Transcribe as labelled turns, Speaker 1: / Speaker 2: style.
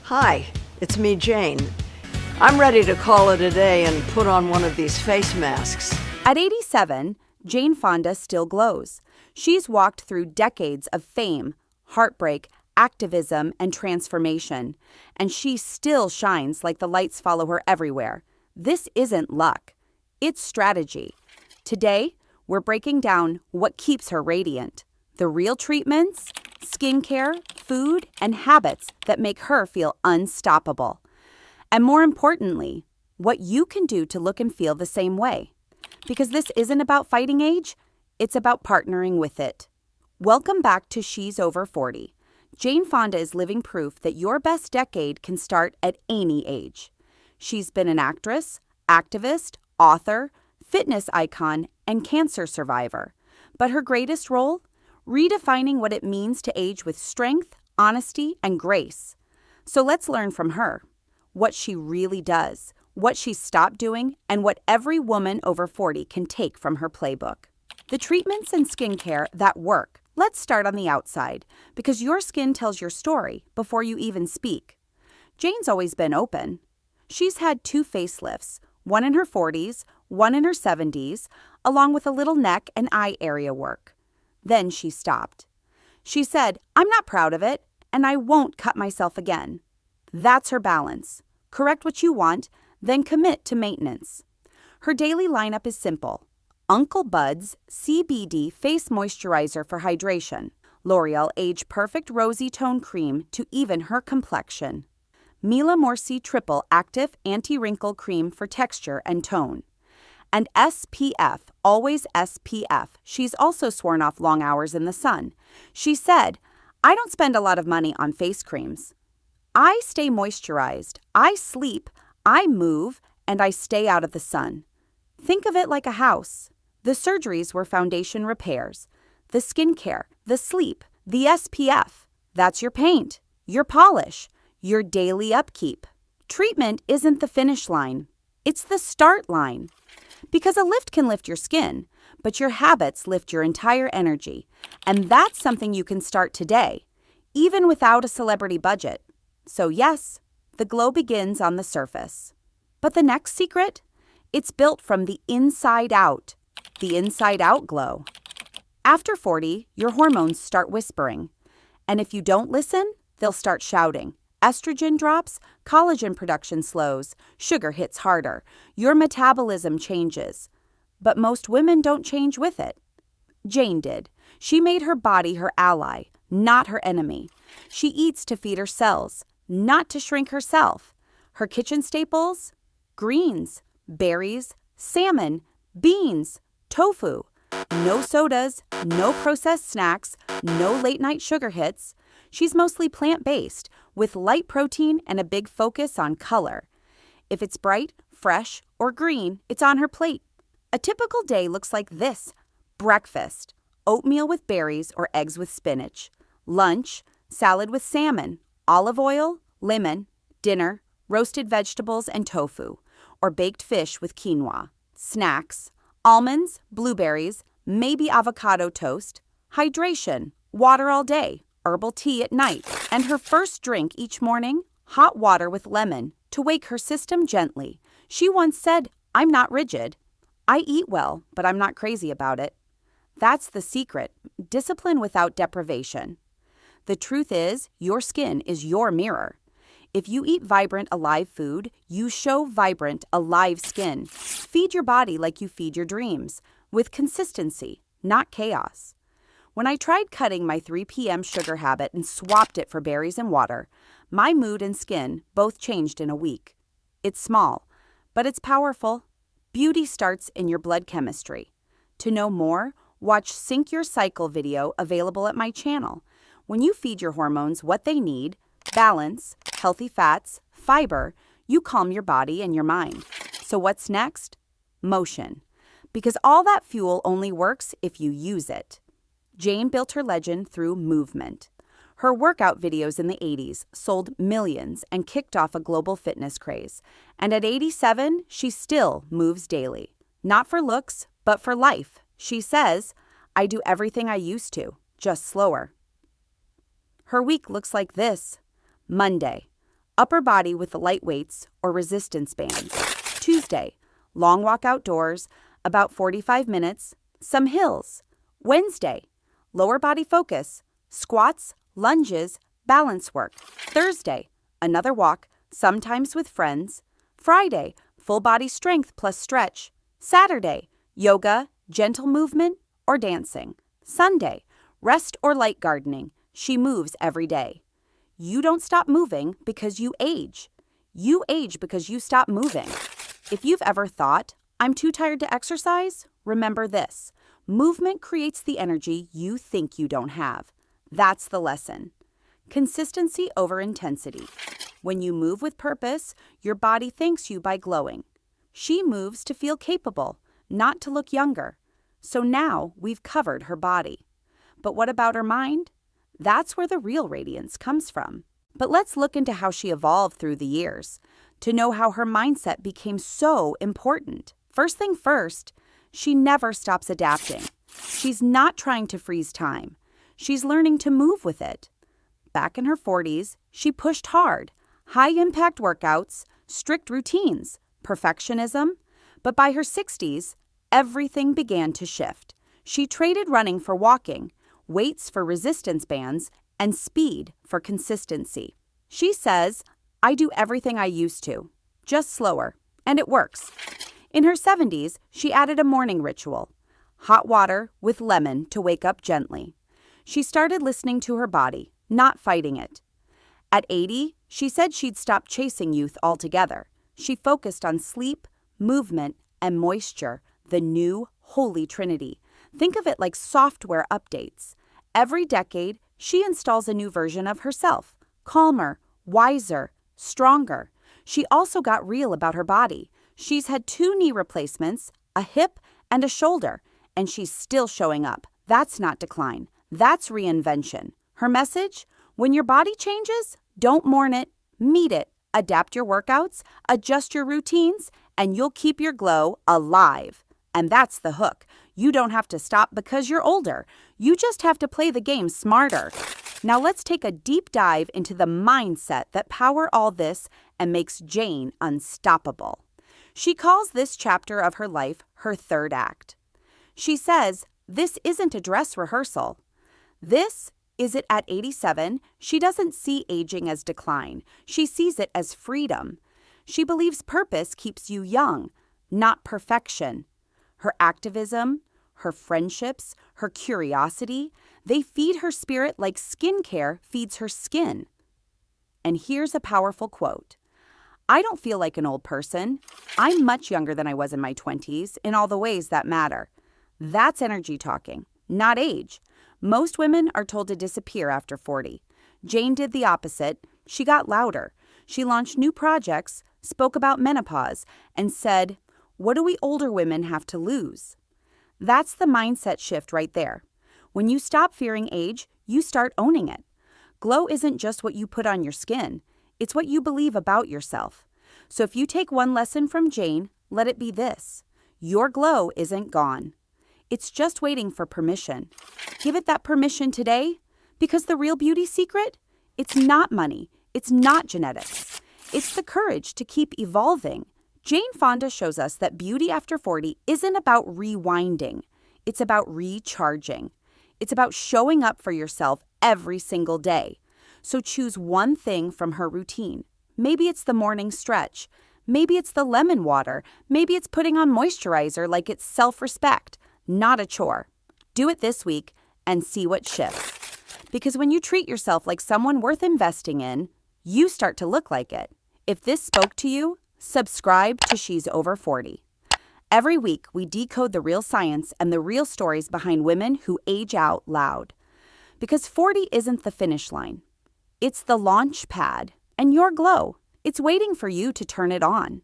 Speaker 1: Hi, it's me, Jane. I'm ready to call it a day and put on one of these face masks.
Speaker 2: At 87, Jane Fonda still glows. She's walked through decades of fame, heartbreak, activism, and transformation, and she still shines like the lights follow her everywhere. This isn't luck. It's strategy. Today, we're breaking down what keeps her radiant, the real treatments, skincare, food, and habits that make her feel unstoppable. And more importantly, what you can do to look and feel the same way. Because this isn't about fighting age, it's about partnering with it. Welcome back to She's Over 40. Jane Fonda is living proof that your best decade can start at any age. She's been an actress, activist, author, fitness icon, and cancer survivor. But her greatest role? Redefining what it means to age with strength, honesty, and grace. So let's learn from her. What she really does, what she stopped doing, and what every woman over 40 can take from her playbook. The treatments and skincare that work. Let's start on the outside, because your skin tells your story before you even speak. Jane's always been open. She's had 2 facelifts, one in her 40s, one in her 70s, along with a little neck and eye area work. Then she stopped. She said, "I'm not proud of it, and I won't cut myself again." That's her balance. Correct what you want, then commit to maintenance. Her daily lineup is simple. Uncle Bud's CBD Face Moisturizer for hydration. L'Oreal Age Perfect Rosy Tone Cream to even her complexion. Mila Morsi Triple Active Anti-Wrinkle Cream for texture and tone. And SPF, always SPF. She's also sworn off long hours in the sun. She said, "I don't spend a lot of money on face creams. I stay moisturized, I sleep, I move, and I stay out of the sun." Think of it like a house. The surgeries were foundation repairs. The skincare, the sleep, the SPF. That's your paint, your polish, your daily upkeep. Treatment isn't the finish line. It's the start line. Because a lift can lift your skin, but your habits lift your entire energy. And that's something you can start today, even without a celebrity budget. So yes, the glow begins on the surface. But the next secret? It's built from the inside out. The inside out glow. After 40, your hormones start whispering. And if you don't listen, they'll start shouting. Estrogen drops, collagen production slows, sugar hits harder, your metabolism changes. But most women don't change with it. Jane did. She made her body her ally, not her enemy. She eats to feed her cells, not to shrink herself. Her kitchen staples? Greens, berries, salmon, beans, tofu. No sodas, no processed snacks, no late-night sugar hits. She's mostly plant-based, with light protein and a big focus on color. If it's bright, fresh, or green, it's on her plate. A typical day looks like this. Breakfast, oatmeal with berries or eggs with spinach. Lunch, salad with salmon, olive oil, lemon. Dinner, roasted vegetables and tofu, or baked fish with quinoa. Snacks, almonds, blueberries, maybe avocado toast. Hydration, water all day, herbal tea at night. And her first drink each morning, hot water with lemon to wake her system gently. She once said, "I'm not rigid. I eat well, but I'm not crazy about it." That's the secret, discipline without deprivation. The truth is, your skin is your mirror. If you eat vibrant, alive food, you show vibrant, alive skin. Feed your body like you feed your dreams, with consistency, not chaos. When I tried cutting my 3 p.m. sugar habit and swapped it for berries and water, my mood and skin both changed in a week. It's small, but it's powerful. Beauty starts in your blood chemistry. To know more, watch Sync Your Cycle video available at my channel. When you feed your hormones what they need, balance, healthy fats, fiber, you calm your body and your mind. So what's next? Motion. Because all that fuel only works if you use it. Jane built her legend through movement. Her workout videos in the 80s sold millions and kicked off a global fitness craze. And at 87, she still moves daily. Not for looks, but for life. She says, "I do everything I used to, just slower." Her week looks like this. Monday, upper body with the light weights or resistance bands. Tuesday, long walk outdoors, about 45 minutes, some hills. Wednesday, lower body focus, squats, lunges, balance work. Thursday, another walk, sometimes with friends. Friday, full body strength plus stretch. Saturday, yoga, gentle movement, or dancing. Sunday, rest or light gardening. She moves every day. You don't stop moving because you age. You age because you stop moving. If you've ever thought, I'm too tired to exercise, remember this. Movement creates the energy you think you don't have. That's the lesson. Consistency over intensity. When you move with purpose, your body thanks you by glowing. She moves to feel capable, not to look younger. So now we've covered her body. But what about her mind? That's where the real radiance comes from. But let's look into how she evolved through the years, to know how her mindset became so important. First thing first, she never stops adapting. She's not trying to freeze time. She's learning to move with it. Back in her 40s, she pushed hard. High-impact workouts, strict routines, perfectionism. But by her 60s, everything began to shift. She traded running for walking, weights for resistance bands, and speed for consistency. She says, I do everything I used to, just slower, and it works. In her 70s, she added a morning ritual, hot water with lemon to wake up gently. She started listening to her body, not fighting it. At 80, she said she'd stop chasing youth altogether. She focused on sleep, movement, and moisture, the new holy trinity. Think of it like software updates. Every decade, she installs a new version of herself, calmer, wiser, stronger. She also got real about her body. She's had 2 knee replacements, a hip, and a shoulder, and she's still showing up. That's not decline. That's reinvention. Her message? When your body changes, don't mourn it, meet it. Adapt your workouts, adjust your routines, and you'll keep your glow alive. And that's the hook. You don't have to stop because you're older. You just have to play the game smarter. Now let's take a deep dive into the mindset that powers all this and makes Jane unstoppable. She calls this chapter of her life her third act. She says, this isn't a dress rehearsal. This is it at 87. She doesn't see aging as decline. She sees it as freedom. She believes purpose keeps you young, not perfection. Her activism, her friendships, her curiosity, they feed her spirit like skincare feeds her skin. And here's a powerful quote. I don't feel like an old person. I'm much younger than I was in my 20s in all the ways that matter. That's energy talking, not age. Most women are told to disappear after 40. Jane did the opposite. She got louder. She launched new projects, spoke about menopause, and said, what do we older women have to lose? That's the mindset shift right there. When you stop fearing age, you start owning it. Glow isn't just what you put on your skin. It's what you believe about yourself. So if you take one lesson from Jane, let it be this. Your glow isn't gone. It's just waiting for permission. Give it that permission today, because the real beauty secret, it's not money. It's not genetics. It's the courage to keep evolving. Jane Fonda shows us that beauty after 40 isn't about rewinding. It's about recharging. It's about showing up for yourself every single day. So choose one thing from her routine. Maybe it's the morning stretch. Maybe it's the lemon water. Maybe it's putting on moisturizer like it's self-respect, not a chore. Do it this week and see what shifts. Because when you treat yourself like someone worth investing in, you start to look like it. If this spoke to you, subscribe to She's Over 40. Every week, we decode the real science and the real stories behind women who age out loud. Because 40 isn't the finish line. It's the launch pad. And your glow, it's waiting for you to turn it on.